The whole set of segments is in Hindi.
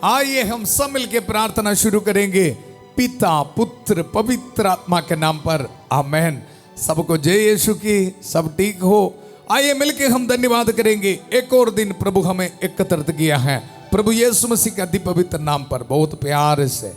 आइए हम सब मिलके प्रार्थना शुरू करेंगे पिता पुत्र पवित्र आत्मा के नाम पर, आमेन। सबको जय यीशु की। सब ठीक हो? आइए मिलके हम धन्यवाद करेंगे। एक और दिन प्रभु हमें एकत्रित किया है प्रभु यीशु मसीह के अति पवित्र नाम पर, बहुत प्यार से।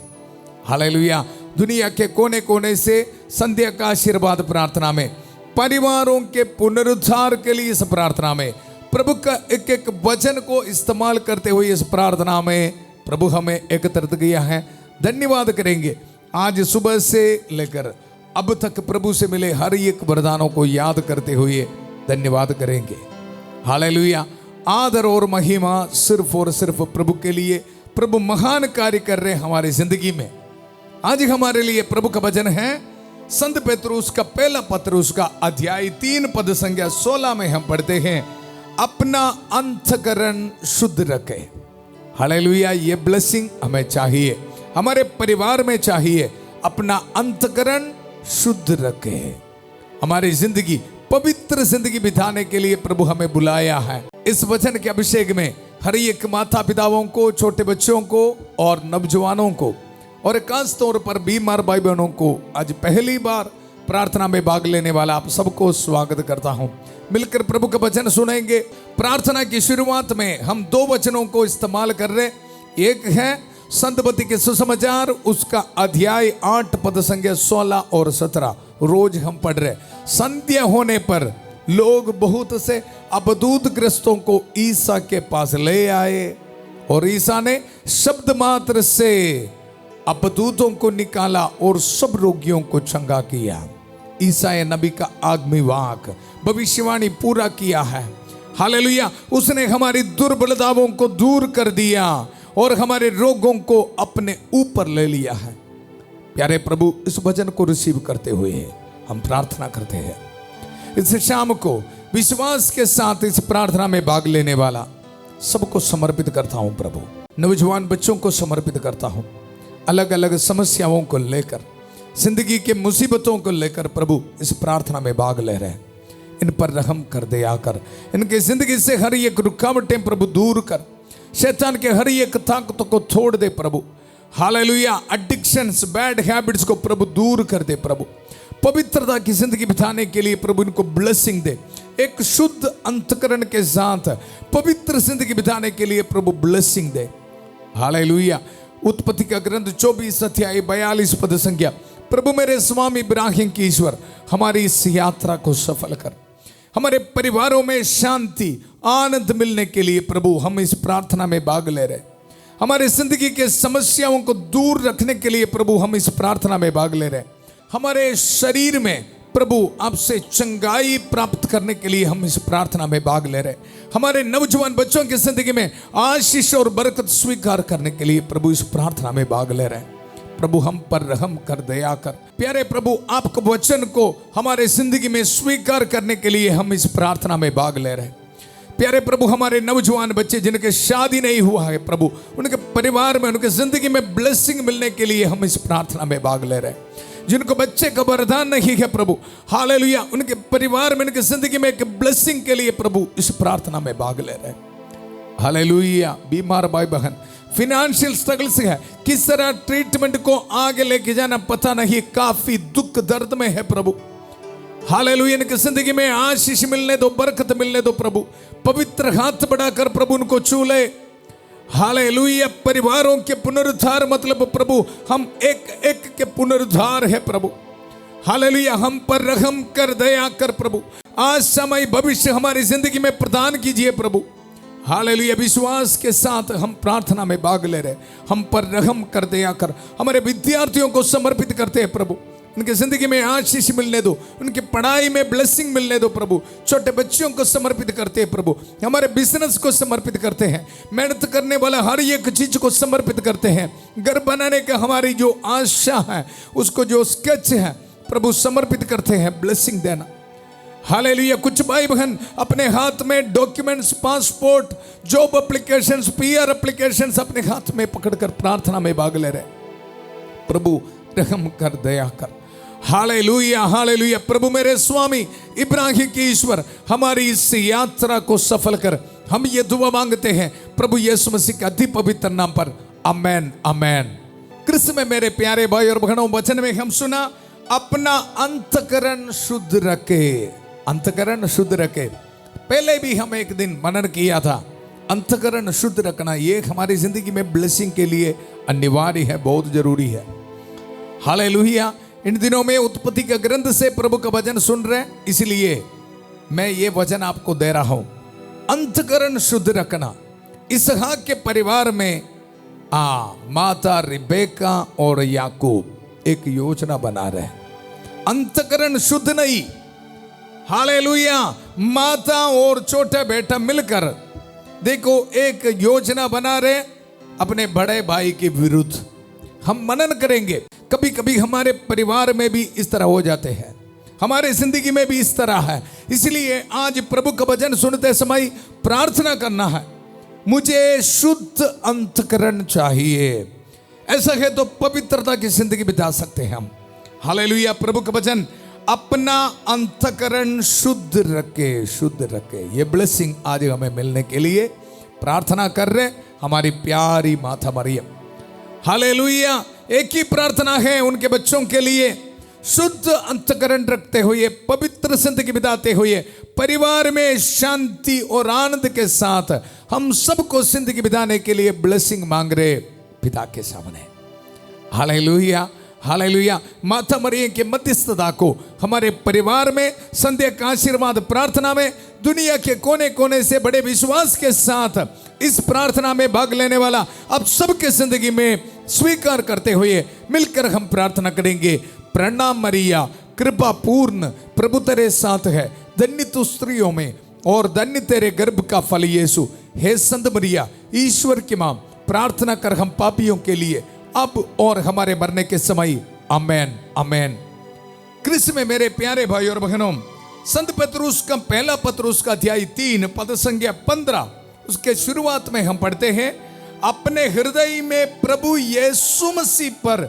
हालेलुया। दुनिया के कोने कोने से संध्या का आशीर्वाद प्रार्थना में, परिवारों के पुनरुद्धार के लिए इस प्रार्थना में, प्रभु का एक एक वचन को इस्तेमाल करते हुए इस प्रार्थना में प्रभु हमें एकत्रित किया है। धन्यवाद करेंगे। आज सुबह से लेकर अब तक प्रभु से मिले हर एक वरदानों को याद करते हुए धन्यवाद करेंगे। हालेलुया। आदर और महिमा सिर्फ और सिर्फ प्रभु के लिए। प्रभु महान कार्य कर रहे हैं हमारी जिंदगी में। आज हमारे लिए प्रभु का वचन है संत पेतरुस का पहला पत्र, उसका अध्याय 3 पद संख्या 16 में हम पढ़ते हैं, अपना अंतःकरण शुद्ध रखे। हालेलुया। ये ब्लेसिंग हमें चाहिए, हमारे परिवार में चाहिए। अपना अंतःकरण शुद्ध रखे। हमारी जिंदगी पवित्र जिंदगी बिताने के लिए प्रभु हमें बुलाया है। इस वचन के अभिषेक में हर एक माता पिताओं को, छोटे बच्चों को और नौजवानों को और खास तौर पर बीमार भाई बहनों को आज पहली बार प्रार्थना में भाग लेने वाला आप सबको स्वागत करता हूं। मिलकर प्रभु का वचन सुनेंगे। प्रार्थना की शुरुआत में हम 2 वचनों को इस्तेमाल कर रहे। एक है संतमती के सुसमाचार, उसका अध्याय 8 पद संख्या 16 और 17 रोज हम पढ़ रहे। संध्या होने पर लोग बहुत से अबदूत ग्रस्तों को ईसा के पास ले आए और ईसा ने शब्द मात्र से अबदूतों को निकाला और सब रोगियों को चंगा किया। ईसा नबी का आगमी वाक भविष्यवाणी पूरा किया है। हालेलुया। उसने हमारी दुर्बलताओं को दूर कर दिया और हमारे रोगों को अपने ऊपर ले लिया है। प्यारे प्रभु, इस वचन को रिसीव करते हुए हम प्रार्थना करते हैं। इस शाम को विश्वास के साथ इस प्रार्थना में भाग लेने वाला सबको समर्पित करता हूं प्रभु। नौजवान बच्चों को समर्पित करता हूं। अलग अलग समस्याओं को लेकर, जिंदगी के मुसीबतों को लेकर प्रभु इस प्रार्थना में भाग ले रहे हैं। इन पर रहम कर दे आकर, इनके जिंदगी से हर एक रुकावटें प्रभु दूर कर, शैतान के हर एक ताकत को छोड़ दे प्रभु। हालेलुया। एडिक्शंस, बैड हैबिट्स को प्रभु दूर कर दे प्रभु। पवित्रता की जिंदगी बिताने के लिए प्रभु इनको ब्लेसिंग दे। एक शुद्ध अंतःकरण के साथ पवित्र जिंदगी बिताने के लिए प्रभु ब्लेसिंग दे। हालेलुया। उत्पत्ति का ग्रंथ 24 अध्याय 42 पद संख्या, प्रभु मेरे स्वामी इब्राहिम की ईश्वर, हमारी इस यात्रा को सफल कर। हमारे परिवारों में शांति आनंद मिलने के लिए प्रभु हम इस प्रार्थना में भाग ले रहे। हमारे जिंदगी के समस्याओं को दूर रखने के लिए प्रभु हम इस प्रार्थना में भाग ले रहे। हमारे शरीर में प्रभु आपसे चंगाई प्राप्त करने के लिए हम इस प्रार्थना में भाग ले रहे। हमारे नौजवान बच्चों की जिंदगी में आशीष और बरकत स्वीकार करने के लिए प्रभु इस प्रार्थना में भाग ले रहे। प्रभु हम पर रहम कर, दया कर। प्यारे प्रभु, आपके वचन को हमारे जिंदगी में स्वीकार करने के लिए हम इस प्रार्थना में भाग ले रहे। प्यारे प्रभु, हमारे नौजवान बच्चे जिनके शादी नहीं हुआ है प्रभु, उनके परिवार में, उनके जिंदगी में ब्लेसिंग मिलने के लिए हम इस प्रार्थना में भाग ले रहे। जिनको बच्चे का वरदान नहीं है प्रभु, हालेलुया, उनके परिवार में, उनकी जिंदगी में एक ब्लेसिंग के लिए प्रभु इस प्रार्थना में भाग ले रहे। हालेलुया। बीमार भाई बहन फिनेंशियल स्ट्रगल से है, किस तरह ट्रीटमेंट को आगे लेके जाना पता नहीं, काफी दुख दर्द में है प्रभु। हालेलुया। इनकी जिंदगी में आशीष मिलने दो, बरकत मिलने दो प्रभु। पवित्र हाथ बढ़ाकर प्रभु उनको छू ले। हालेलुया। परिवारों के पुनरुद्धार मतलब प्रभु हम एक एक के पुनरुद्धार है प्रभु। हालेलुया। हम पर रहम कर, दया कर प्रभु। आज समय भविष्य हमारी जिंदगी में प्रदान कीजिए प्रभु। हालेलुया। विश्वास के साथ हम प्रार्थना में भाग ले रहे। हम पर रहम कर, दया कर। हमारे विद्यार्थियों को समर्पित करते हैं प्रभु। उनकी जिंदगी में आशीष मिलने दो, उनकी पढ़ाई में ब्लेसिंग मिलने दो प्रभु। छोटे बच्चों को समर्पित करते हैं प्रभु। हमारे बिजनेस को समर्पित करते हैं। मेहनत करने वाला हर एक चीज को समर्पित करते हैं। घर बनाने का हमारी जो आशा है, उसको जो स्केच है प्रभु समर्पित करते हैं। ब्लेसिंग देना। हालेलुया। कुछ भाई बहन अपने हाथ में documents, passport, job applications, PR applications अपने हाथ में पकड़कर प्रार्थना में भाग ले रहे। प्रभु रहम कर, दया कर। हालेलुया। हालेलुया। प्रभु मेरे स्वामी इब्राहिम की ईश्वर, हमारी इस यात्रा को सफल कर। हम ये दुआ मांगते हैं प्रभु यीशु मसीह के अति पवित्र नाम पर, अमेन अमेन। कृष्ण में मेरे प्यारे भाई और बहनों, वचन में हम सुना अपना अंतकरण शुद्ध रखे, अंतकरण शुद्ध रखे। पहले भी हम एक दिन मनन किया था, अंतकरण शुद्ध रखना ये हमारी जिंदगी में ब्लेसिंग के लिए अनिवार्य है, बहुत जरूरी है। हालेलुया। इन दिनों में उत्पत्ति के ग्रंथ से प्रभु का वचन सुन रहे हैं, इसलिए मैं ये वचन आपको दे रहा हूं। अंतकरण शुद्ध रखना। इसहाक के परिवार में माता रिबेका और याकूब एक योजना बना रहे, अंतकरण शुद्ध नहीं। हालेलुया। माता और छोटा बेटा मिलकर देखो एक योजना बना रहे अपने बड़े भाई के विरुद्ध। हम मनन करेंगे, कभी कभी हमारे परिवार में भी इस तरह हो जाते हैं, हमारे जिंदगी में भी इस तरह है। इसलिए आज प्रभु का वचन सुनते समय प्रार्थना करना है, मुझे शुद्ध अंतकरण चाहिए। ऐसा है तो पवित्रता की जिंदगी बिता सकते हैं हम। हालेलुया। प्रभु का वचन अपना अंतकरण शुद्ध रखे, शुद्ध रखे। ये ब्लेसिंग आज हमें मिलने के लिए प्रार्थना कर रहे हमारी प्यारी माता मरियम। हालेलुया। एक ही प्रार्थना है उनके बच्चों के लिए, शुद्ध अंतकरण रखते हुए, पवित्र जिंदगी बिताते हुए, परिवार में शांति और आनंद के साथ हम सबको जिंदगी बिताने के लिए ब्लेसिंग मांग रहे पिता के सामने। Hallelujah hallelujah. माता मरियम के मध्यस्थता को हमारे परिवार में संध्या का आशीर्वाद प्रार्थना में दुनिया के कोने कोने से बड़े विश्वास के साथ इस प्रार्थना में भाग लेने वाला अब सबके जिंदगी में स्वीकार करते हुए मिलकर हम प्रार्थना करेंगे। प्रणाम मरिया, कृपा पूर्ण, प्रभु तेरे साथ है, धन्य तू स्त्रियों में और धन्य तेरे गर्भ का फल यीशु। हे संत मरिया, ईश्वर की मां, प्रार्थना कर हम पापियों के लिए अब और हमारे मरने के समय। आमेन आमेन। कृष्ण में मेरे प्यारे भाई और बहनों, संत पतरुस का पहला पतरुस का अध्याय 3 पद संख्या 15 उसके शुरुआत में हम पढ़ते हैं, अपने हृदय में प्रभु यीशु मसीह पर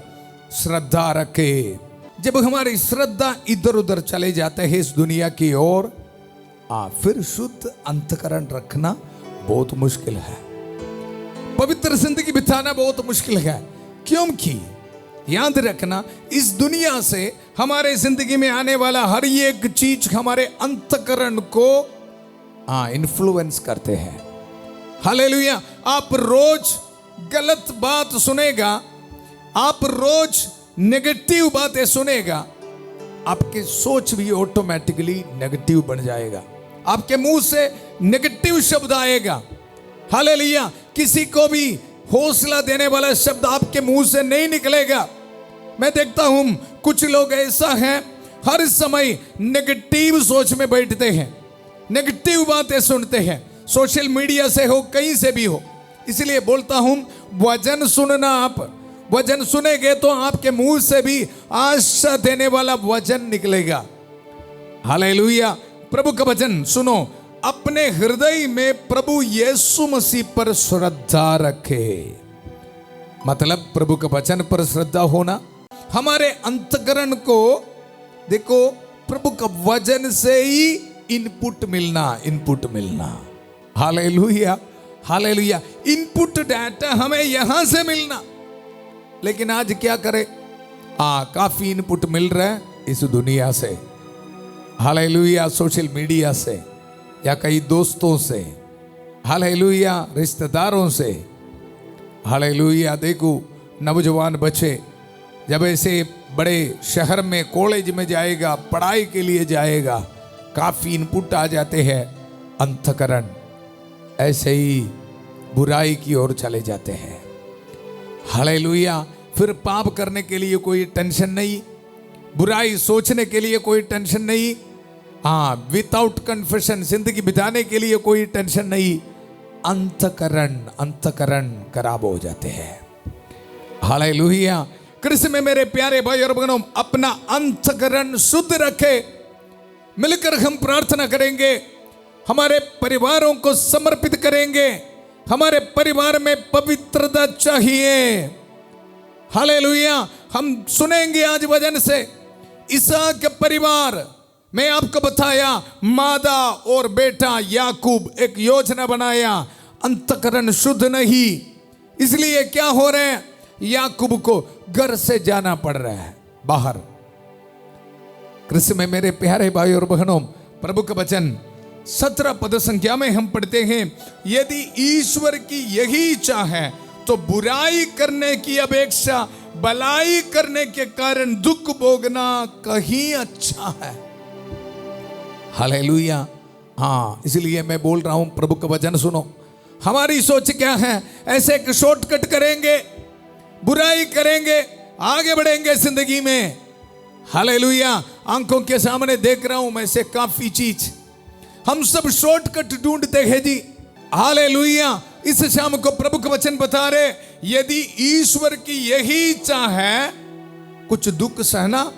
श्रद्धा रखे। जब हमारी श्रद्धा इधर उधर चले जाते हैं इस दुनिया की ओर, फिर शुद्ध अंतकरण रखना बहुत मुश्किल है, पवित्र जिंदगी बिताना बहुत मुश्किल है। क्योंकि याद रखना, इस दुनिया से हमारे जिंदगी में आने वाला हर एक चीज हमारे अंतकरण को इन्फ्लुएंस करते हैं। हालेलुया। आप रोज गलत बात सुनेगा, आप रोज नेगेटिव बातें सुनेगा, आपकी सोच भी ऑटोमेटिकली नेगेटिव बन जाएगा, आपके मुंह से नेगेटिव शब्द आएगा। हालेलुया। किसी को भी हौसला देने वाला शब्द आपके मुंह से नहीं निकलेगा। मैं देखता हूं कुछ लोग ऐसा है, हर समय नेगेटिव सोच में बैठते हैं, नेगेटिव बातें सुनते हैं, सोशल मीडिया से हो, कहीं से भी हो। इसलिए बोलता हूं, वचन सुनना, आप वचन सुनेंगे तो आपके मुंह से भी आशा देने वाला वचन निकलेगा। हालेलुया। प्रभु का वचन सुनो, अपने हृदय में प्रभु यीशु मसीह पर श्रद्धा रखे। मतलब प्रभु के वचन पर श्रद्धा होना, हमारे अंतकरण को देखो प्रभु का वचन से ही इनपुट मिलना, इनपुट मिलना। Hallelujah hallelujah. इनपुट डाटा हमें यहां से मिलना, लेकिन आज क्या करें, काफी इनपुट मिल रहा है इस दुनिया से। हालेलुया। सोशल मीडिया से या कई दोस्तों से, हालेलुया, रिश्तेदारों से। हालेलुया। देखो नौजवान बच्चे जब ऐसे बड़े शहर में कॉलेज में जाएगा, पढ़ाई के लिए जाएगा, काफी इनपुट आ जाते हैं, अंतकरण ऐसे ही बुराई की ओर चले जाते हैं। हालेलुया। फिर पाप करने के लिए कोई टेंशन नहीं, बुराई सोचने के लिए कोई टेंशन नहीं, विदाउट कन्फेशन जिंदगी बिताने के लिए कोई टेंशन नहीं। अंतकरण अंतकरण खराब हो जाते हैं। हालेलुया। कृष्ण में मेरे प्यारे भाई और बहनों, अपना अंतकरण शुद्ध रखे। मिलकर हम प्रार्थना करेंगे, हमारे परिवारों को समर्पित करेंगे। हमारे परिवार में पवित्रता चाहिए। हालेलुया। हम सुनेंगे आज वचन से, इसहाक के परिवार मैं आपको बताया, मादा और बेटा याकूब एक योजना बनाया, अंतकरण शुद्ध नहीं, इसलिए क्या हो रहा है, याकूब को घर से जाना पड़ रहा है बाहर। कृष्ण में मेरे प्यारे भाई और बहनों, प्रभु का वचन 17 पद संख्या में हम पढ़ते हैं, यदि ईश्वर की यही इच्छा है तो बुराई करने की अपेक्षा भलाई करने के कारण दुख भोगना कहीं अच्छा है। हालेलुया। हाँ, इसलिए मैं बोल रहा हूं, प्रभु का वचन सुनो। हमारी सोच क्या है, ऐसे एक शॉर्टकट करेंगे, बुराई करेंगे, आगे बढ़ेंगे जिंदगी में। हालेलुया। आंखों के सामने देख रहा हूं मैं से काफी चीज, हम सब शॉर्टकट ढूंढते हैं जी। हालेलुया। इस शाम को प्रभु का वचन बता रहे, यदि ईश्वर की यही इच्छा है, कुछ दुख सहना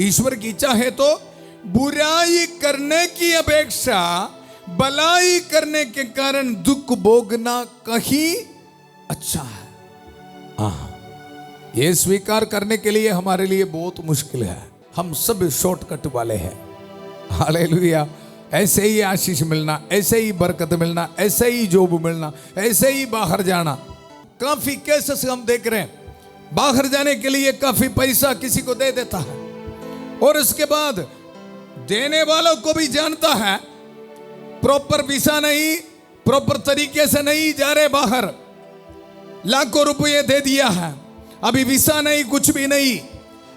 ईश्वर की इच्छा है, तो बुराई करने की अपेक्षा भलाई करने के कारण दुख भोगना कहीं अच्छा है। हाँ, ये स्वीकार करने के लिए हमारे लिए बहुत मुश्किल है। हम सब शॉर्टकट वाले हैं। हालेलुया। ऐसे ही आशीष मिलना, ऐसे ही बरकत मिलना, ऐसे ही जॉब मिलना, ऐसे ही बाहर जाना। काफी केसेस हम देख रहे हैं, बाहर जाने के लिए काफी पैसा किसी को दे देता है और उसके बाद देने वालों को भी जानता है प्रॉपर वीसा नहीं, प्रॉपर तरीके से नहीं जा रहे बाहर, लाखों रुपये दे दिया है, अभी वीसा नहीं, कुछ भी नहीं।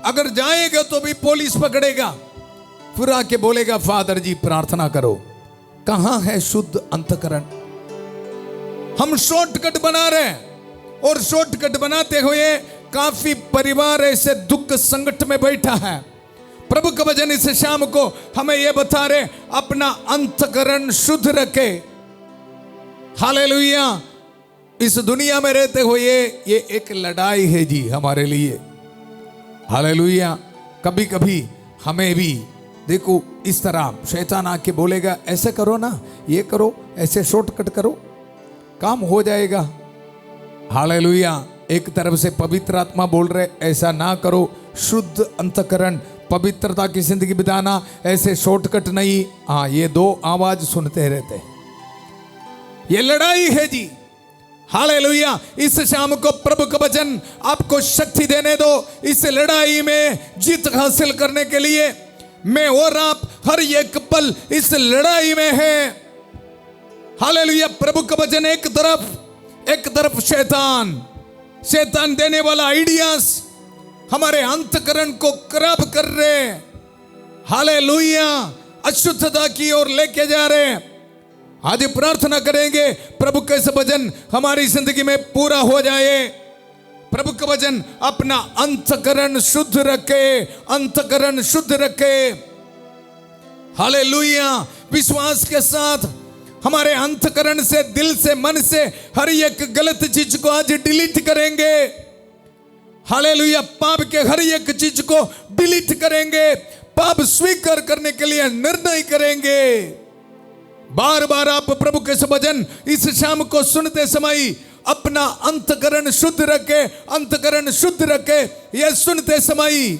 अगर जाएगा तो भी पुलिस पकड़ेगा, फिर आके बोलेगा फादर जी प्रार्थना करो। कहां है शुद्ध अंतकरण? हम शॉर्टकट बना रहे हैं और शॉर्टकट बनाते हुए काफी परिवार ऐसे दुख संकट में बैठा है। प्रभु का वचन इस शाम को हमें यह बता रहे, अपना अंतकरण शुद्ध रखे। हालेलुया। इस दुनिया में रहते हुए ये एक लड़ाई है जी हमारे लिए। हालेलुया। कभी कभी हमें भी देखो इस तरह शैतान आके बोलेगा, ऐसे करो ना, ये करो, ऐसे शॉर्टकट करो, काम हो जाएगा। हालेलुया। एक तरफ से पवित्र आत्मा बोल रहे, ऐसा ना करो, शुद्ध अंतकरण, पवित्रता की जिंदगी बिताना, ऐसे शॉर्टकट नहीं। हाँ, ये दो आवाज सुनते रहते हैं। ये लड़ाई है जी। हालेलुया। इस शाम को प्रभु का वचन आपको शक्ति देने दो, इस लड़ाई में जीत हासिल करने के लिए। मैं और आप हर एक पल इस लड़ाई में है। हालेलुया। प्रभु का वचन एक तरफ शैतान देने वाला आइडियाज हमारे अंतकरण को खराब कर रहे, हालेलुया, अशुद्धता की ओर लेके जा रहे। आज प्रार्थना करेंगे प्रभु का इस वचन हमारी जिंदगी में पूरा हो जाए। प्रभु का वचन अपना अंतकरण शुद्ध रखे, अंतकरण शुद्ध रखे। हालेलुया। विश्वास के साथ हमारे अंतकरण से, दिल से, मन से हर एक गलत चीज को आज डिलीट करेंगे। हालेलुया। पाप के हर एक चीज को डिलीट करेंगे, पाप स्वीकार करने के लिए निर्णय करेंगे। बार बार आप प्रभु के वचन इस शाम को सुनते समय अपना अंतकरण शुद्ध रखे, अंतकरण शुद्ध रखे। यह सुनते समय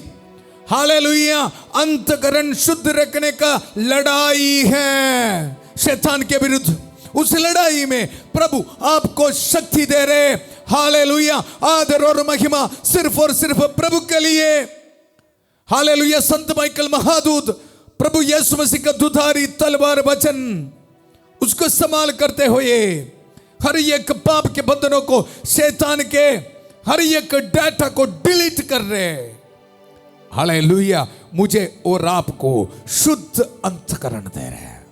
हालेलुया, अंतकरण शुद्ध रखने का लड़ाई है शैतान के विरुद्ध। उस लड़ाई में प्रभु आपको शक्ति दे रहे। हालेलुया। आदर और महिमा सिर्फ और सिर्फ प्रभु के लिए। हालेलुया। संत माइकल महादूत प्रभु यीशु मसीह का दुधारी तलवार वचन उसको इस्तेमाल करते हुए हर एक पाप के बंधनों को, शैतान के हर एक डाटा को डिलीट कर रहे। हालेलुया। मुझे और आपको शुद्ध अंतकरण दे रहे हैं।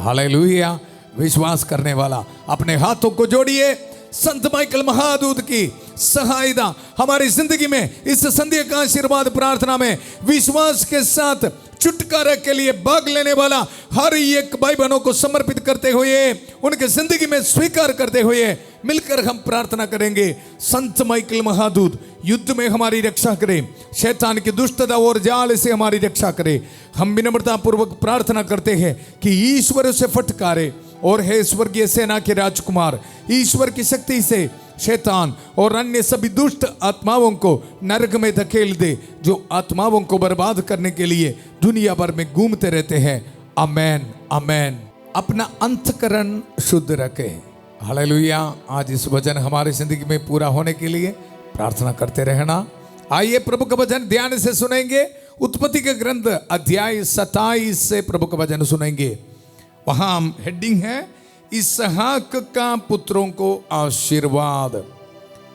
हालेलुया। विश्वास करने वाला अपने हाथों को जोड़िए। संत माइकल महादूत की सहायता हमारी जिंदगी में इस संध्या का आशीर्वाद प्रार्थना में विश्वास के साथ छुटकारा के लिए भाग लेने वाला हर एक भाई बहनों को समर्पित करते हुए, उनके जिंदगी में स्वीकार करते हुए मिलकर हम प्रार्थना करेंगे। संत माइकल महादूत युद्ध में हमारी रक्षा करे, शैतान की दुष्टता और जाल से हमारी रक्षा करे। हम विनम्रता पूर्वक प्रार्थना करते हैं कि ईश्वर उसे फटकारे और हे स्वर्गीय सेना के राजकुमार, ईश्वर की शक्ति से शैतान और अन्य सभी दुष्ट आत्माओं को नरक में धकेल दे, जो आत्माओं को बर्बाद करने के लिए दुनिया भर में घूमते रहते हैं। आमेन, आमेन। अपना अंतकरण शुद्ध रखें। हालेलुया। आज इस वचन हमारी जिंदगी में पूरा होने के लिए प्रार्थना करते रहना। आइए प्रभु का वचन ध्यान से सुनेंगे। उत्पत्ति के ग्रंथ अध्याय 27 से प्रभु का वचन सुनेंगे। वहां हेडिंग है इसहाक का पुत्रों को आशीर्वाद।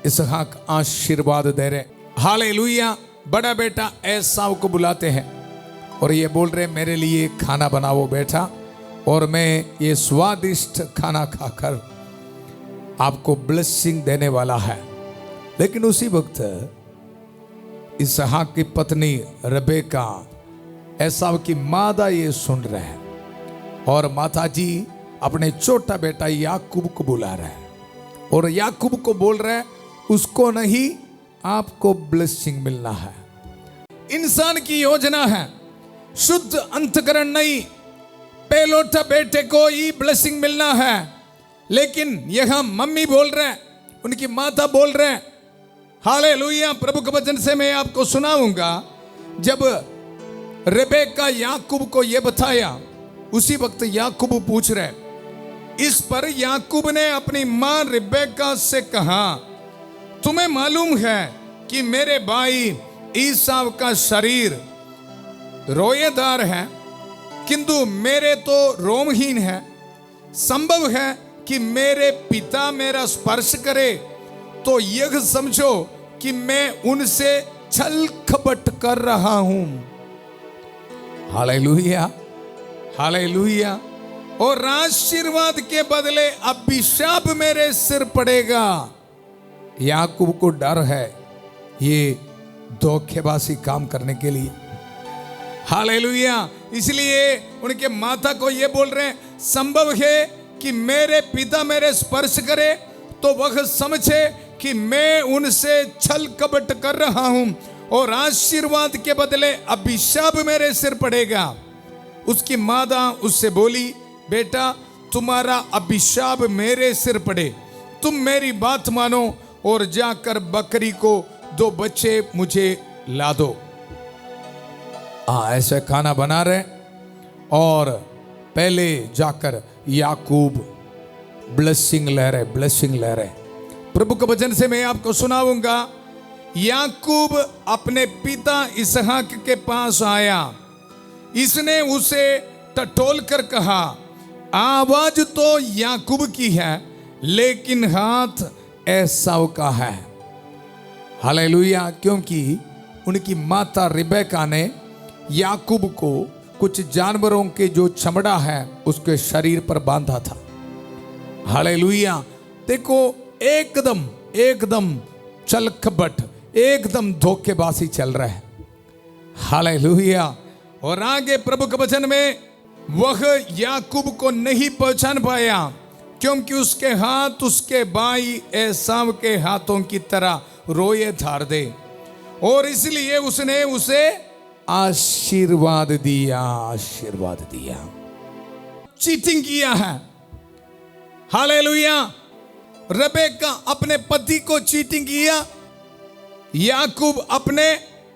इसहाक आशीर्वाद दे रहे। हालेलुया। बड़ा बेटा एसाव को बुलाते हैं और ये बोल रहे मेरे लिए खाना बनाओ बेटा, और मैं ये स्वादिष्ट खाना खाकर आपको ब्लेसिंग देने वाला है। लेकिन उसी वक्त इसहाक की पत्नी रबेका एसाव की मादा ये सुन रहे हैं, और माता जी अपने छोटा बेटा याकूब को बुला रहे हैं और याकूब को बोल रहे हैं उसको नहीं, आपको ब्लेसिंग मिलना है। इंसान की योजना है शुद्ध अंतकरण नहीं, पहलोटा बेटे को ही ब्लेसिंग मिलना है। लेकिन यहां मम्मी बोल रहे हैं, उनकी माता बोल रहे हैं। हालेलुया। प्रभु के वचन से मैं आपको सुनाऊंगा। जब रेबेका याकूब को यह बताया, उसी वक्त याकूब पूछ रहे। इस पर याकूब ने अपनी मां रेबेका से कहा, तुम्हें मालूम है कि मेरे भाई ईसाव का शरीर रोएदार है, किंतु मेरे तो रोमहीन है। संभव है कि मेरे पिता मेरा स्पर्श करे तो यह समझो कि मैं उनसे छल कपट कर रहा हूं। Hallelujah, hallelujah. और आशीर्वाद के बदले अभिशाप मेरे सिर पड़ेगा। याकूब को डर है ये धोखेबाजी काम करने के लिए। हालेलुया। इसलिए उनके माता को ये बोल रहे हैं, संभव है कि मेरे पिता मेरे स्पर्श करे तो वह समझे कि मैं उनसे छल कपट कर रहा हूं, और आशीर्वाद के बदले अभिशाप मेरे सिर पड़ेगा। उसकी माता उससे बोली, बेटा तुम्हारा अभिशाप मेरे सिर पड़े, तुम मेरी बात मानो और जाकर बकरी को 2 बच्चे मुझे ला दो। ऐसे खाना बना रहे, और पहले जाकर याकूब ब्लेसिंग ले रहे, ब्लेसिंग ले रहे। प्रभु के वचन से मैं आपको सुनाऊंगा। याकूब अपने पिता इसहाक के पास आया। इसने उसे टटोल कर कहा, आवाज तो याकूब की है लेकिन हाथ एसाव का है। हालेलुया। क्योंकि उनकी माता रिबेका ने याकूब को कुछ जानवरों के जो चमड़ा है उसके शरीर पर बांधा था। हालेलुया। देखो एकदम एकदम चलखबट, एकदम धोखेबाजी चल रहा है। हालेलुया। और आगे प्रभु के वचन में वह याकूब को नहीं पहचान पाया, क्योंकि उसके हाथ उसके भाई एसाव के हाथों की तरह रोए धार दे, और इसलिए उसने उसे आशीर्वाद दिया, आशीर्वाद दिया। चीटिंग किया है। हालेलुया। रेबेका अपने पति को चीटिंग किया, याकूब अपने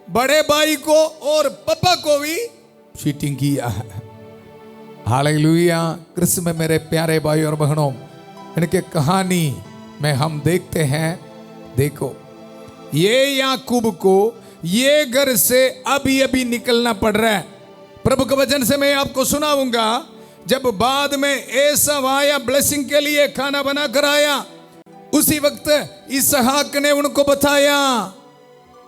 बड़े भाई को और पापा को भी चीटिंग किया है। हालेलुया। कृष्ण में मेरे प्यारे भाई और बहनों, इनके कहानी में हम देखते हैं, देखो ये याकूब को ये घर से अभी अभी निकलना पड़ रहा है। प्रभु के वचन से मैं आपको सुनाऊंगा। जब बाद में एसाव आया ब्लेसिंग के लिए, खाना बना कर आया, उसी वक्त इसहाक ने उनको बताया,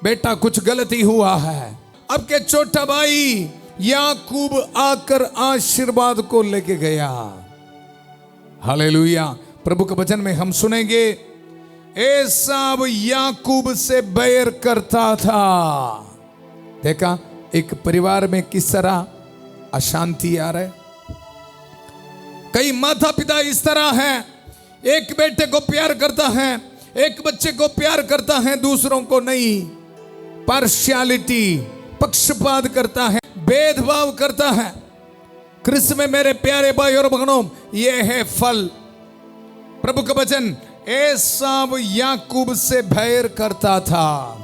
बेटा कुछ गलती हुआ है। अब के छोटा भाई याकूब आकर आशीर्वाद को लेके गया। हालेलुया। प्रभु के वचन में हम सुनेंगे, एसाव याकूब से बैर करता था। देखा एक परिवार में किस तरह अशांति आ रहा है। कई माता पिता इस तरह हैं, एक बेटे को प्यार करता है, एक बच्चे को प्यार करता है, दूसरों को नहीं। पार्शियलिटी, पक्षपात करता है, भेदभाव करता है। कृष्ण में मेरे प्यारे भाई और बहनों, यह है फल। प्रभु का वचन, एसाव याकूब से बैर करता था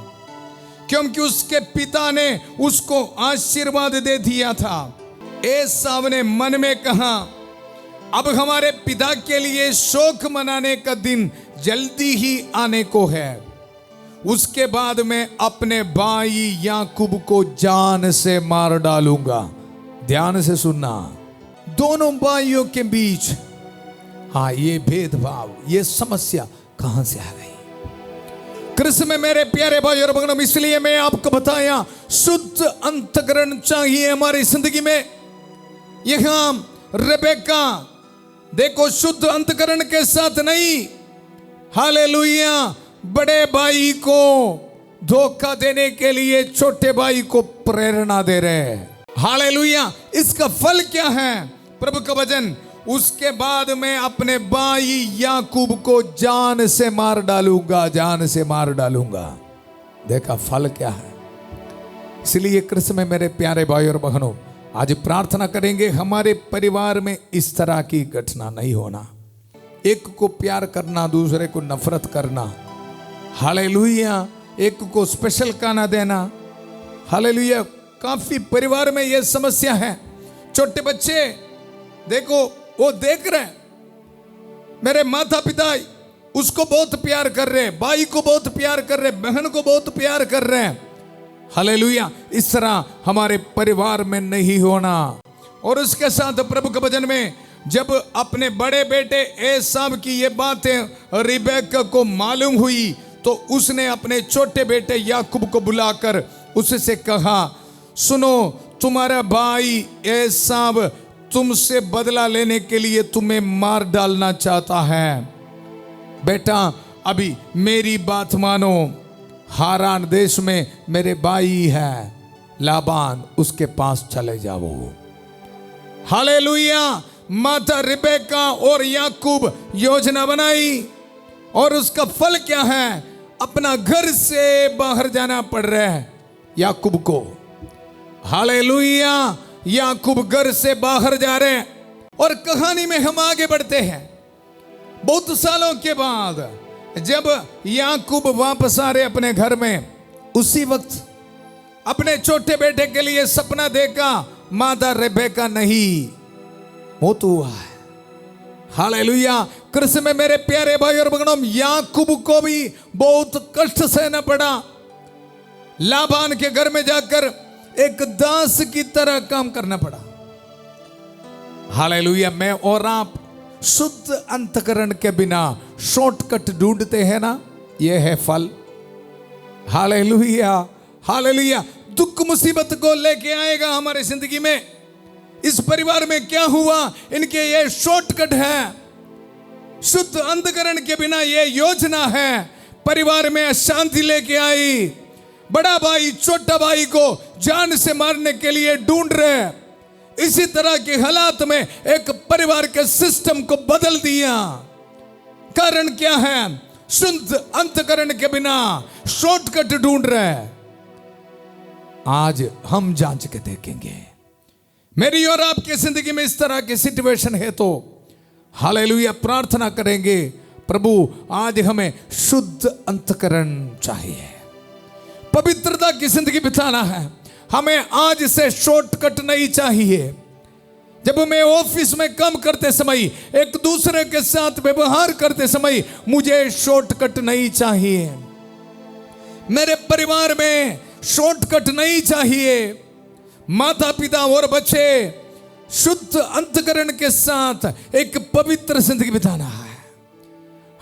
क्योंकि उसके पिता ने उसको आशीर्वाद दे दिया था। एसाव ने मन में कहा, अब हमारे पिता के लिए शोक मनाने का दिन जल्दी ही आने को है। उसके बाद मैं अपने भाई याकूब को जान से मार डालूंगा। ध्यान से सुनना, दोनों भाइयों के बीच हाँ ये भेदभाव, ये समस्या कहां से आ गई? कृष्ण में मेरे प्यारे भाई और बहनों, इसलिए मैं आपको बताया शुद्ध अंतःकरण चाहिए हमारी जिंदगी में। यहां रेबेका देखो शुद्ध अंतःकरण के साथ नहीं, हालेलुया, बड़े भाई को धोखा देने के लिए छोटे भाई को प्रेरणा दे रहे हैं। हालेलुया, इसका फल क्या है? प्रभु का वचन, उसके बाद मैं अपने भाई याकूब को जान से मार डालूंगा, जान से मार डालूंगा। देखा फल क्या है? इसलिए कृष्ण में मेरे प्यारे भाई और बहनों, आज प्रार्थना करेंगे हमारे परिवार में इस तरह की घटना नहीं होना। एक को प्यार करना, दूसरे को नफरत करना, हालेलुया, एक को स्पेशल खाना देना, हालेलुया। काफी परिवार में यह समस्या है। छोटे बच्चे देखो, वो देख रहे हैं मेरे माता पिता उसको बहुत प्यार कर रहे हैं, भाई को बहुत प्यार कर रहे हैं, बहन को बहुत प्यार कर रहे हैं, हालेलुया। इस तरह हमारे परिवार में नहीं होना। और उसके साथ प्रभु के वचन में जब अपने बड़े बेटे एसाव की ये बातें रिबेका को मालूम हुई तो उसने अपने छोटे बेटे याकूब को बुलाकर उससे कहा, सुनो, तुम्हारा भाई एसाव तुमसे बदला लेने के लिए तुम्हें मार डालना चाहता है। बेटा अभी मेरी बात मानो, हारान देश में मेरे भाई है लाबान, उसके पास चले जाओ। हालेलुया। माता रिबेका और याकूब योजना बनाई और उसका फल क्या है? अपना घर से बाहर जाना पड़ रहा है याकूब को। हालेलुया, याकूब घर से बाहर जा रहे हैं। और कहानी में हम आगे बढ़ते हैं। बहुत सालों के बाद जब याकूब वापस आ रहे अपने घर में, उसी वक्त अपने छोटे बेटे के लिए सपना देखा, माता रेबेका नहीं, मौत हुआ है। हालेलुया। कृष्ण में मेरे प्यारे भाई और बहनों, याकूब को भी बहुत कष्ट सहना पड़ा। लाबान के घर में जाकर एक दास की तरह काम करना पड़ा। हालेलुया। मैं और आप शुद्ध अंतःकरण के बिना शॉर्टकट ढूंढते हैं ना, यह है फल। Hallelujah, hallelujah. दुख मुसीबत को लेके आएगा हमारे जिंदगी में। इस परिवार में क्या हुआ? इनके ये शॉर्टकट है। शुद्ध अंतःकरण के बिना ये योजना है, परिवार में अशांति लेके आई। बड़ा भाई छोटा भाई को जान से मारने के लिए ढूंढ रहे। इसी तरह के हालात में एक परिवार के सिस्टम को बदल दिया। कारण क्या है? शुद्ध अंतःकरण के बिना शॉर्टकट ढूंढ रहे। आज हम जांच के देखेंगे मेरी और आपकी जिंदगी में इस तरह की सिचुएशन है तो हालेलुया प्रार्थना करेंगे, प्रभु आज हमें शुद्ध अंतःकरण चाहिए, पवित्रता की जिंदगी बिताना है। हमें आज से शॉर्टकट नहीं चाहिए। जब मैं ऑफिस में काम करते समय, एक दूसरे के साथ व्यवहार करते समय, मुझे शॉर्टकट नहीं चाहिए। मेरे परिवार में शॉर्टकट नहीं चाहिए। माता पिता और बच्चे शुद्ध अंतःकरण के साथ एक पवित्र जिंदगी बिताना है।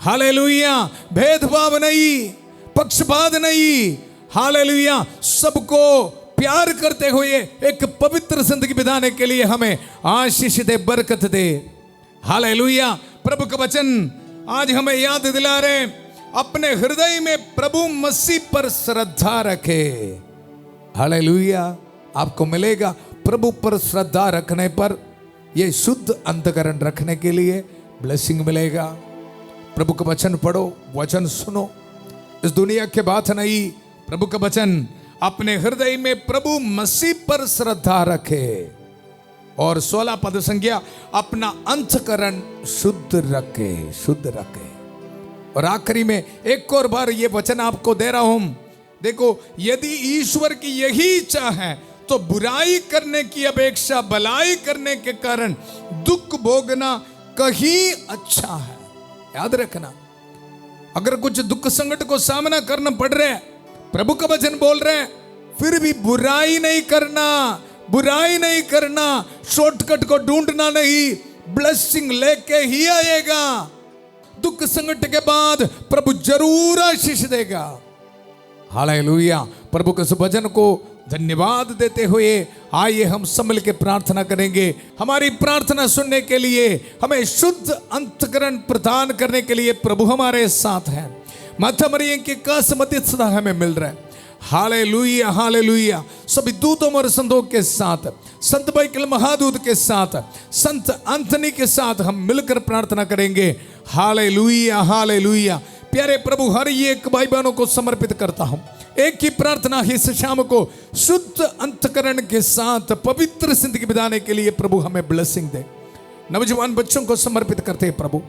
हालेलुया। भेदभाव नहीं, पक्षपात नहीं, हालेलुया। सबको प्यार करते हुए एक पवित्र जिंदगी बिताने के लिए हमें आशीष दे, बरकत दे। हालेलुया। प्रभु का वचन आज हमें याद दिला रहे, अपने हृदय में प्रभु मसीह पर श्रद्धा रखे। हालेलुया। आपको मिलेगा प्रभु पर श्रद्धा रखने पर, यह शुद्ध अंतःकरण रखने के लिए ब्लेसिंग मिलेगा। प्रभु का वचन पढ़ो, वचन सुनो। इस दुनिया के बात नहीं, प्रभु का वचन अपने हृदय में प्रभु मसीह पर श्रद्धा रखे। और 16 पद संज्ञा, अपना अंतःकरण शुद्ध रखे, शुद्ध रखे। और आखिरी में एक और बार ये वचन आपको दे रहा हूं, देखो, यदि ईश्वर की यही इच्छा है तो बुराई करने की अपेक्षा भलाई करने के कारण दुख भोगना कहीं अच्छा है। याद रखना, अगर कुछ दुख संकट को सामना करना पड़ रहा है, प्रभु का वचन बोल रहे हैं, फिर भी बुराई नहीं करना, बुराई नहीं करना, शॉर्टकट को ढूंढना नहीं, ब्लेसिंग लेके ही आएगा। दुख संकट के बाद प्रभु जरूर आशीष देगा। हालेलुया। प्रभु के इस वचन को धन्यवाद देते हुए आइए हम संभल के प्रार्थना करेंगे। हमारी प्रार्थना सुनने के लिए, हमें शुद्ध अंतःकरण प्रदान करने के लिए प्रभु हमारे साथ हैं। माता मरियम की खास मध्यस्थता हमें मिल रहा है। Hallelujah, hallelujah. सभी दूतों और संतों के साथ, संत माइकल महादूत के साथ, संत एंथनी के साथ हम मिलकर प्रार्थना करेंगे। Hallelujah, hallelujah. प्यारे प्रभु, हर एक भाई बहनों को समर्पित करता हूं। एक ही प्रार्थना है इस शाम को, शुद्ध अंतःकरण के साथ पवित्र जिंदगी बिताने के लिए प्रभु हमें ब्लेसिंग दे। नौजवान बच्चों को समर्पित करते हैं प्रभु।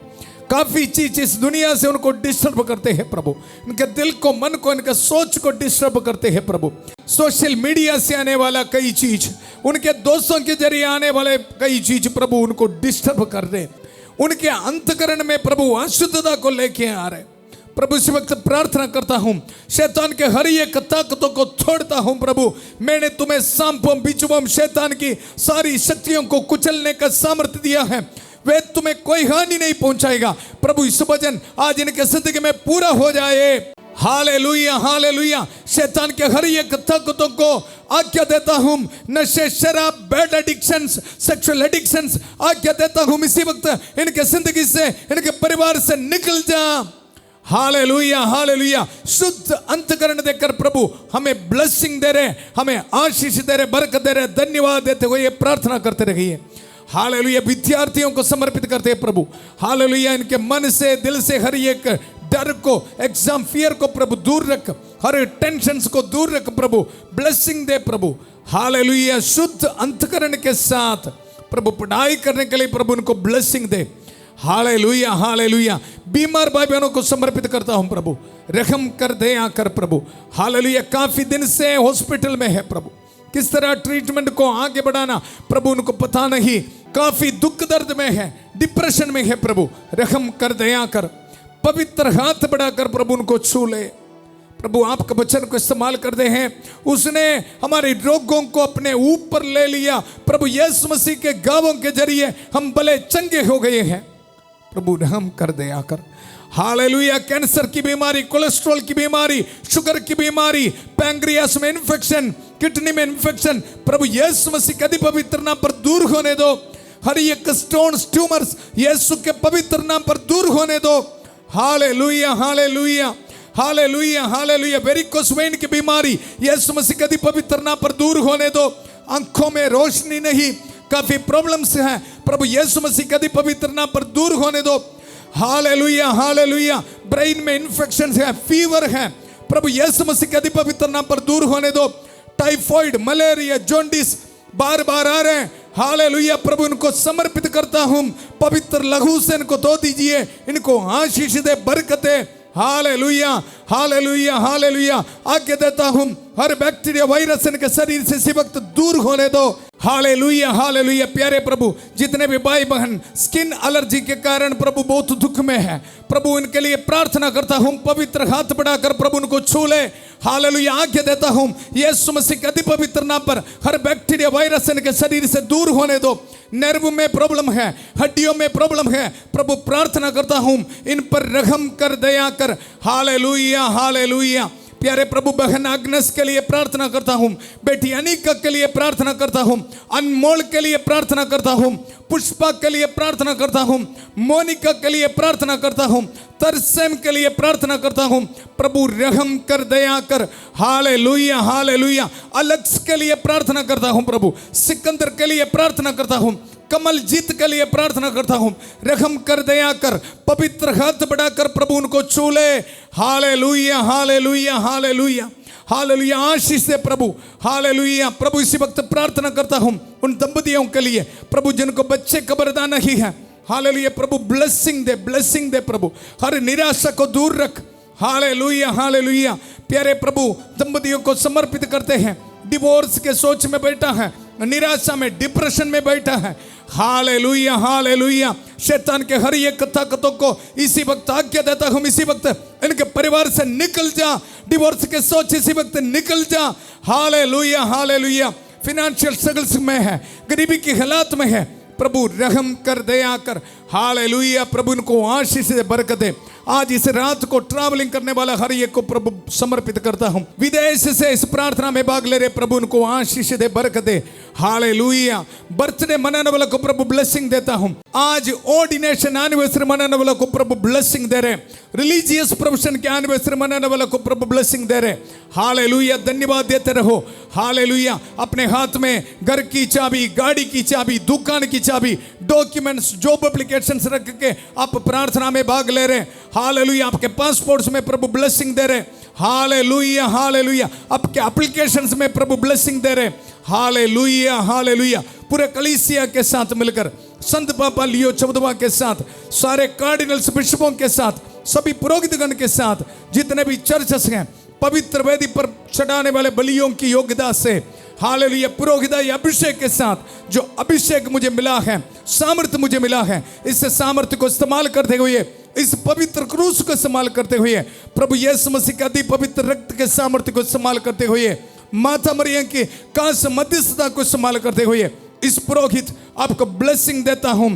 काफी चीज इस दुनिया से उनको डिस्टर्ब करते हैं प्रभु, इनके दिल को, मन को, इनके सोच को डिस्टर्ब करते हैं प्रभु। सोशल मीडिया से आने वाला कई चीज, उनके दोस्तों के जरिए आने वाले कई चीज प्रभु उनको डिस्टर्ब कर रहे, उनके अंतःकरण में प्रभु अशुद्धता को लेके आ रहे। प्रभु इस वक्त प्रार्थना करता हूं, शैतान के हर एक ताकतों को छोड़ता हूं प्रभु। मैंने तुम्हें सांपों बिच्छुओं शैतान की सारी शक्तियों को कुचलने का सामर्थ्य दिया है, वे तुम्हें कोई हानि नहीं पहुंचाएगा। प्रभु इस वचन आज इनके जिंदगी में पूरा हो जाए। Hallelujah, hallelujah. शैतान के हर एक ताकतों को आज्ञा देता हूं, नशे, शराब, बैड एडिक्शंस, सेक्सुअल एडिक्शंस, आज्ञा देता हूं इसी वक्त इनके जिंदगी से, इनके परिवार से निकल जा। Hallelujah, hallelujah. शुद्ध अंतःकरण देकर प्रभु हमें ब्लेसिंग दे रहे, हमें आशीष दे रहे, बरकत दे रहे। धन्यवाद देते हुए प्रार्थना करते रहिए। हालेलुया। विद्यार्थियों को समर्पित करते हैं प्रभु। हालेलुया। इनके मन से, दिल से हर एक डर को, एग्जाम फियर को प्रभु दूर रख, हर टेंशन को दूर रख प्रभु। ब्लेसिंग दे प्रभु। हालेलुया। शुद्ध अंतःकरण के साथ प्रभु पढ़ाई करने के लिए प्रभु उनको ब्लेसिंग दे। Hallelujah, hallelujah. बीमार भाई बहनों को समर्पित करता हूं प्रभु, रहम कर दे आकर प्रभु। हालेलुया। काफी दिन से हॉस्पिटल में है प्रभु, किस तरह ट्रीटमेंट को आगे बढ़ाना प्रभु उनको पता नहीं, काफी दुख दर्द में है, डिप्रेशन में है प्रभु। रहम कर दया कर, पवित्र हाथ बढ़ाकर प्रभु उनको छू ले। प्रभु आपका वचन को इस्तेमाल करते हैं, उसने हमारे रोगों को अपने ऊपर ले लिया प्रभु। यीशु मसीह के गावों के जरिए हम भले चंगे हो गए हैं। प्रभु रहम कर दया कर। हालेलुया। कैंसर की बीमारी, कोलेस्ट्रॉल की बीमारी, शुगर की बीमारी, पैंक्रियास में इन्फेक्शन, किडनी में इन्फेक्शन प्रभु यीशु मसीह के अति पवित्र नाम पर दूर होने दो। हर एक स्टोन्स, ट्यूमर्स यीशु के पवित्र नाम पर दूर होने दो। Hallelujah, hallelujah, hallelujah, hallelujah. Varicose when की बीमारी यीशु मसीह के अति पवित्र नाम पर दूर होने दो। आंखों में रोशनी नहीं, काफी प्रॉब्लम्स हैं प्रभु यीशु मसीह के अति पवित्र नाम पर दूर होने दो। Hallelujah, hallelujah. ब्रेन में इन्फेक्शन है, फीवर है प्रभु यीशु मसीह के अति पवित्र नाम पर दूर होने दो। टाइफॉइड, मलेरिया, जॉन्डिस बार बार आ रहे हैं। हालेलुया। प्रभु इनको समर्पित करता हूं, पवित्र लहू से इनको धो दीजिए, इनको आशीष दे, बरकत दे। Hallelujah, hallelujah, hallelujah. आज्ञा देता हूं हर बैक्टीरिया, वायरस इनके शरीर से इसी वक्त दूर होने दो। Hallelujah, hallelujah. प्यारे प्रभु, जितने भी भाई बहन स्किन एलर्जी के कारण प्रभु बहुत दुख में है, प्रभु इनके लिए प्रार्थना करता हूं, पवित्र हाथ बढ़ाकर प्रभु उनको छू ले। हालेलुया। आज्ञा देता हूं यीशु मसीह के अति पवित्र नाम पर हर बैक्टीरिया, वायरस इनके शरीर से दूर होने दो। नर्व में प्रॉब्लम है, हड्डियों में प्रॉब्लम है, प्रभु प्रार्थना करता हूं इन पर रहम कर, दया कर। Hallelujah, hallelujah. प्यारे प्रभु, बहन आग्नेस के लिए प्रार्थना करता हूं, बेटी अनिका के लिए प्रार्थना करता हूं, अनमोल के लिए प्रार्थना करता हूं, पुष्पा के लिए प्रार्थना करता हूं, मोनिका के लिए प्रार्थना करता हूं, तरसेम के लिए प्रार्थना करता हूं। प्रभु रहम कर, दया कर। Hallelujah, hallelujah. अलेक्स के लिए प्रार्थना करता हूं प्रभु, सिकंदर के लिए प्रार्थना करता हूं, कमल जीत के लिए प्रार्थना करता हूं। रहम कर, दया कर, पवित्र हाथ बढ़ाकर प्रभु उनको छू ले। Hallelujah, hallelujah, hallelujah, hallelujah. आशीष दे प्रभु। हालेलुया। प्रभु इसी वक्त प्रार्थना करता हूं उन दंपतियों के लिए प्रभु जिनको बच्चे कब्रदान नहीं है। हालेलुया। प्रभु ब्लेसिंग दे, ब्लेसिंग दे प्रभु, हर निराशा को दूर रख। Hallelujah, hallelujah. प्यारे प्रभु, दंपतियों को समर्पित करते हैं, डिवोर्स के सोच में बैठा है, निराशा में, डिप्रेशन में बैठा है। Hallelujah hallelujah. शैतान के हर एक ताकतों को इसी वक्त आज्ञा देता हूं, इसी वक्त इनके परिवार से निकल जा। डिवोर्स के सोच इसी वक्त निकल जा। Hallelujah hallelujah. फाइनेंशियल स्ट्रगल्स में है, गरीबी की हालात में है, प्रभु रहम कर, दया कर। हालेलुया। प्रभु इनको आशीष दे, बरकत दे। आज इस रात को ट्रैवलिंग करने वाला हर एक को प्रभु समर्पित करता हूं। विदेश से इस प्रार्थना में भाग ले रहे प्रभु उनको आशीष दे, बरकत दे। हालेलुया। बर्थडे मनाने वाला को प्रभु ब्लेसिंग देता हूं। आज ऑर्डिनेशन एनिवर्सरी मनाने वाला को प्रभु ब्लेसिंग दे रहे। रिलीजियस प्रोफेशन के एनिवर्सरी मनाने वाला को प्रभु ब्लेसिंग दे रहे। हालेलुया। धन्यवाद देते रहो। हालेलुया। अपने हाथ में घर की चाबी, गाड़ी की चाबी, दुकान की चाबी, डॉक्यूमेंट्स, जॉब एप्लीकेशंस रख के आप प्रार्थना में भाग ले रहे। हालेलुया। आपके पासपोर्ट्स में प्रभु ब्लेसिंग दे रहे। Hallelujah hallelujah. आपके एप्लीकेशंस में प्रभु ब्लेसिंग दे रहे। Hallelujah hallelujah. पूरे कलीसिया के साथ मिलकर, संत पापा लियो चौदवा के साथ, सारे कार्डिनल्स बिशपों के साथ, सभी पुरोहितगण के साथ, जितने भी चर्चेस हैं, पवित्र वेदी पर चढ़ाने वाले बलियों की योग्यता से, हालेलुया, पुरोहिताई अभिषेक के साथ जो अभिषेक मुझे मिला है, सामर्थ्य मुझे मिला है, इस सामर्थ्य को इस्तेमाल करते हुए, इस पवित्र क्रूस को इस्तेमाल करते हुए, प्रभु यीशु मसीह के अति पवित्र रक्त के सामर्थ्य को इस्तेमाल करते हुए, माता मरियम की कांस मध्यस्थता को इस्तेमाल करते हुए, इस पुरोहित आपको ब्लेसिंग देता हूं।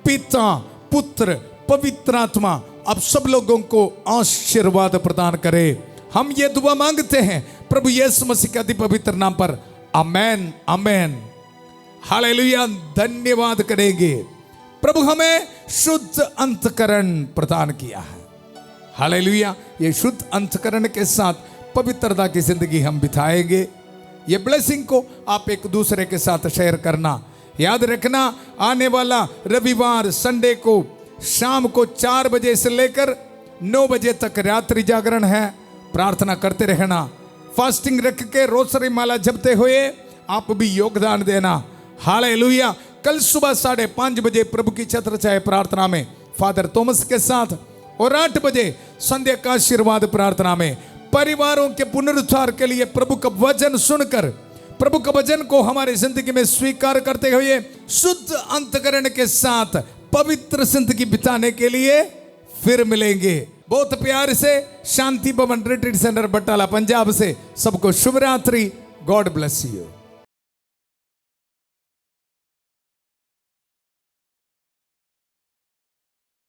पिता, पुत्र, पवित्र आत्मा आप सब लोगों को आशीर्वाद प्रदान करे। हम ये दुआ मांगते हैं प्रभु यीशु मसीह के अति पवित्र नाम पर। आमेन आमेन। हालेलुया। धन्यवाद करेंगे। प्रभु हमें शुद्ध अंतकरण प्रदान किया है। हालेलुया। ये शुद्ध अंतकरण के साथ पवित्रता की जिंदगी हम बिताएंगे। ये ब्लेसिंग को आप एक दूसरे के साथ शेयर करना। याद रखना, आने वाला रविवार संडे को शाम को 4 बजे से लेकर 9 बजे तक रात्रि जागरण है। प्रार्थना करते रहना। फास्टिंग रख के रोसरी माला जपते हुए आप भी योगदान देना। हालेलुया। कल सुबह 5:30 बजे प्रभु की छत्र छाया प्रार्थना में फादर थॉमस के साथ, और 8 बजे संध्या का आशीर्वाद प्रार्थना में परिवारों के पुनरुद्धार के लिए प्रभु का वचन सुनकर, प्रभु का वचन को हमारी जिंदगी में स्वीकार करते हुए शुद्ध अंतकरण के साथ पवित्र जिंदगी बिताने के लिए फिर मिलेंगे। बहुत प्यार से शांति भवन रिट्रीट सेंटर बटाला पंजाब से सबको शुभ रात्रि। God bless you.